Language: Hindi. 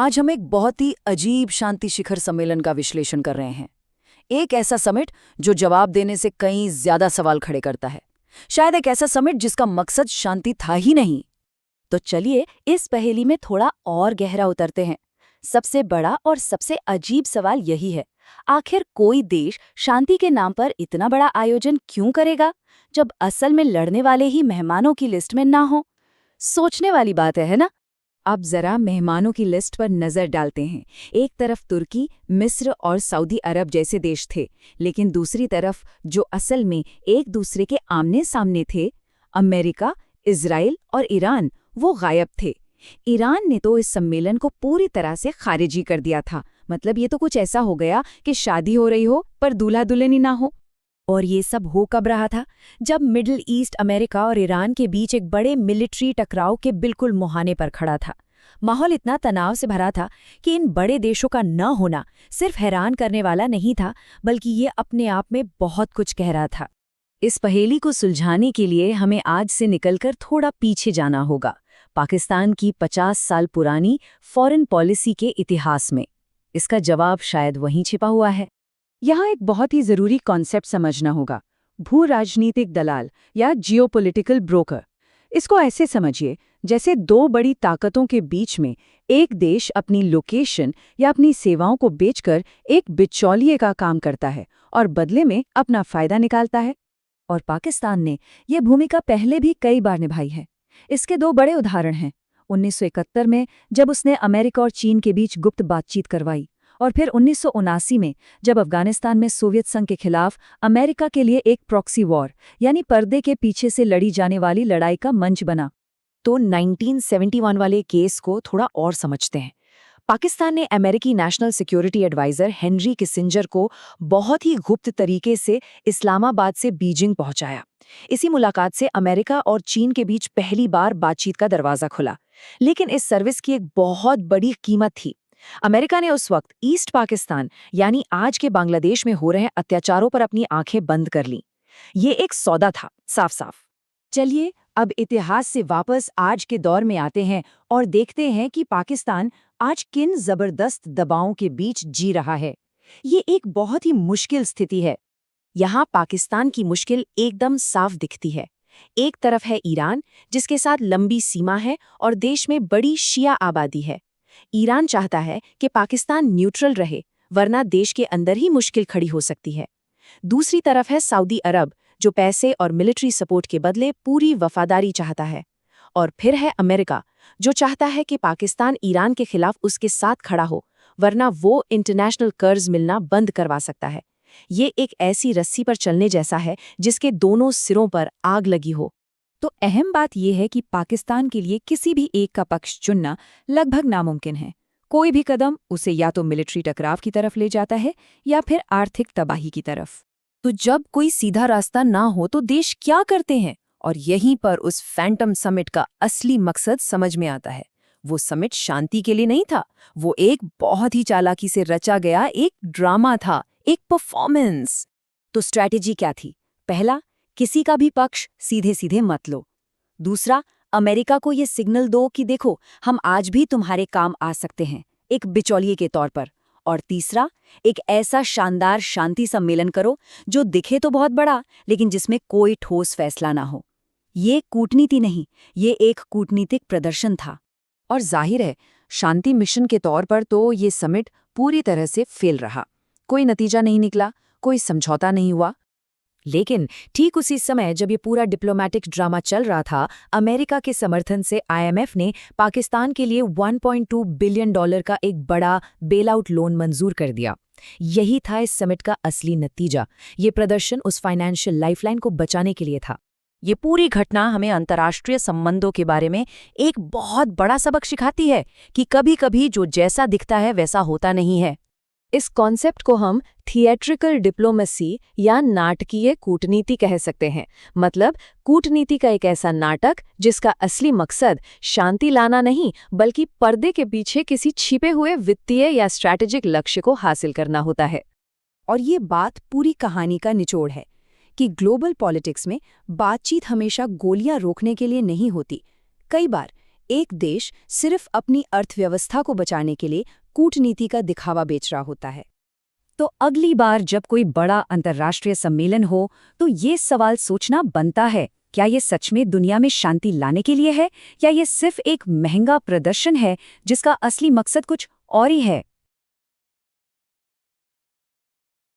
आज हम एक बहुत ही अजीब शांति शिखर सम्मेलन का विश्लेषण कर रहे हैं। एक ऐसा समिट जो जवाब देने से कई ज्यादा सवाल खड़े करता है। शायद एक ऐसा समिट जिसका मकसद शांति था ही नहीं। तो चलिए इस पहेली में थोड़ा और गहरा उतरते हैं। सबसे बड़ा और सबसे अजीब सवाल यही है, आखिर कोई देश शांति के नाम पर इतना बड़ा आयोजन क्यों करेगा, जब असल में लड़ने वाले ही मेहमानों की लिस्ट में ना हो। सोचने वाली बात है ना। अब जरा मेहमानों की लिस्ट पर नजर डालते हैं। एक तरफ तुर्की, मिस्र और सऊदी अरब जैसे देश थे, लेकिन दूसरी तरफ जो असल में एक दूसरे के आमने सामने थे, अमेरिका, इजराइल और ईरान, वो गायब थे। ईरान ने तो इस सम्मेलन को पूरी तरह से खारिजी कर दिया था। मतलब ये तो कुछ ऐसा हो गया कि शादी हो रही हो पर दूल्हा दुल्हन ही ना हो। और ये सब हो कब रहा था? जब मिडिल ईस्ट, अमेरिका और ईरान के बीच एक बड़े मिलिट्री टकराव के बिल्कुल मुहाने पर खड़ा था। माहौल इतना तनाव से भरा था कि इन बड़े देशों का न होना सिर्फ हैरान करने वाला नहीं था, बल्कि ये अपने आप में बहुत कुछ कह रहा था। इस पहेली को सुलझाने के लिए हमें आज से निकलकर थोड़ा पीछे जाना होगा, पाकिस्तान की 50 साल पुरानी फॉरेन पॉलिसी के इतिहास में। इसका जवाब शायद वहीं छिपा हुआ है। यहाँ एक बहुत ही जरूरी कॉन्सेप्ट समझना होगा, भू राजनीतिक दलाल या जियोपॉलिटिकल ब्रोकर। इसको ऐसे समझिए जैसे दो बड़ी ताकतों के बीच में एक देश अपनी लोकेशन या अपनी सेवाओं को बेचकर एक बिचौलिए का काम करता है और बदले में अपना फायदा निकालता है। और पाकिस्तान ने यह भूमिका पहले भी कई बार निभाई है। इसके दो बड़े उदाहरण हैं। 1971 में जब उसने अमेरिका और चीन के बीच गुप्त बातचीत करवाई, और फिर 1979 में जब अफगानिस्तान में सोवियत संघ के खिलाफ अमेरिका के लिए एक प्रॉक्सी वॉर यानी पर्दे के पीछे से लड़ी जाने वाली लड़ाई का मंच बना। तो 1971 वाले केस को थोड़ा और समझते हैं। पाकिस्तान ने अमेरिकी national security adviser Henry Kissinger को बहुत ही गुप्त तरीके से इस्लामाबाद से बीजिंग पहुंचाया। इसी मुलाकात से अमेरिका और चीन के बीच पहली बार बातचीत का दरवाजा खुला। लेकिन इस सर्विस की एक बहुत बड़ी कीमत थी। अमेरिका ने उस वक्त ईस्ट पाकिस्तान यानी आज के बांग्लादेश में हो रहे अत्याचारों पर अपनी आंखें बंद कर लीं। ये एक सौदा था, साफ साफ। चलिए अब इतिहास से वापस आज के दौर में आते हैं और देखते हैं कि पाकिस्तान आज किन जबरदस्त दबावों के बीच जी रहा है। ये एक बहुत ही मुश्किल स्थिति है। यहाँ पाकिस्तान की मुश्किल एकदम साफ दिखती है। एक तरफ है ईरान, जिसके साथ लंबी सीमा है और देश में बड़ी शिया आबादी है। ईरान चाहता है कि पाकिस्तान न्यूट्रल रहे, वरना देश के अंदर ही मुश्किल खड़ी हो सकती है। दूसरी तरफ है सऊदी अरब, जो पैसे और मिलिट्री सपोर्ट के बदले पूरी वफादारी चाहता है। और फिर है अमेरिका, जो चाहता है कि पाकिस्तान ईरान के खिलाफ उसके साथ खड़ा हो, वरना वो इंटरनेशनल कर्ज मिलना बंद करवा सकता है। ये एक ऐसी रस्सी पर चलने जैसा है जिसके दोनों सिरों पर आग लगी हो। तो अहम बात यह है कि पाकिस्तान के लिए किसी भी एक का पक्ष चुनना लगभग नामुमकिन है। कोई भी कदम उसे या तो मिलिट्री टकराव की तरफ ले जाता है या फिर आर्थिक तबाही की तरफ। तो जब कोई सीधा रास्ता ना हो तो देश क्या करते हैं? और यहीं पर उस फैंटम समिट का असली मकसद समझ में आता है। वो समिट शांति के लिए नहीं था, वो एक बहुत ही चालाकी से रचा गया एक ड्रामा था, एक परफॉर्मेंस। तो स्ट्रैटेजी क्या थी? पहला, किसी का भी पक्ष सीधे सीधे मत लो। दूसरा, अमेरिका को ये सिग्नल दो कि देखो, हम आज भी तुम्हारे काम आ सकते हैं, एक बिचौलिए के तौर पर। और तीसरा, एक ऐसा शानदार शांति सम्मेलन करो जो दिखे तो बहुत बड़ा, लेकिन जिसमें कोई ठोस फैसला ना हो। ये कूटनीति नहीं, ये एक कूटनीतिक प्रदर्शन था। और जाहिर है, शांति मिशन के तौर पर तो ये समिट पूरी तरह से फेल रहा। कोई नतीजा नहीं निकला, कोई समझौता नहीं हुआ। लेकिन ठीक उसी समय जब ये पूरा डिप्लोमैटिक ड्रामा चल रहा था, अमेरिका के समर्थन से IMF ने पाकिस्तान के लिए $1.2 बिलियन का एक बड़ा बेलआउट लोन मंजूर कर दिया। यही था इस समिट का असली नतीजा। ये प्रदर्शन उस फाइनेंशियल लाइफलाइन को बचाने के लिए था। ये पूरी घटना हमें अंतर्राष्ट्रीय संबंधों के बारे में एक बहुत बड़ा सबक सिखाती है कि कभी-कभी जो जैसा दिखता है वैसा होता नहीं है। इस कॉन्सेप्ट को हम थिएट्रिकल डिप्लोमेसी या नाटकीय कूटनीति कह सकते हैं। मतलब कूटनीति का एक ऐसा नाटक जिसका असली मकसद शांति लाना नहीं, बल्कि पर्दे के पीछे किसी छिपे हुए वित्तीय या स्ट्रैटेजिक लक्ष्य को हासिल करना होता है। और ये बात पूरी कहानी का निचोड़ है कि ग्लोबल पॉलिटिक्स में बातचीत हमेशा गोलियां रोकने के लिए नहीं होती। कई बार एक देश सिर्फ अपनी अर्थव्यवस्था को बचाने के लिए कूटनीति का दिखावा बेच रहा होता है। तो अगली बार जब कोई बड़ा अंतर्राष्ट्रीय सम्मेलन हो तो ये सवाल सोचना बनता है, क्या ये सच में दुनिया में शांति लाने के लिए है या ये सिर्फ एक महंगा प्रदर्शन है जिसका असली मकसद कुछ और ही है।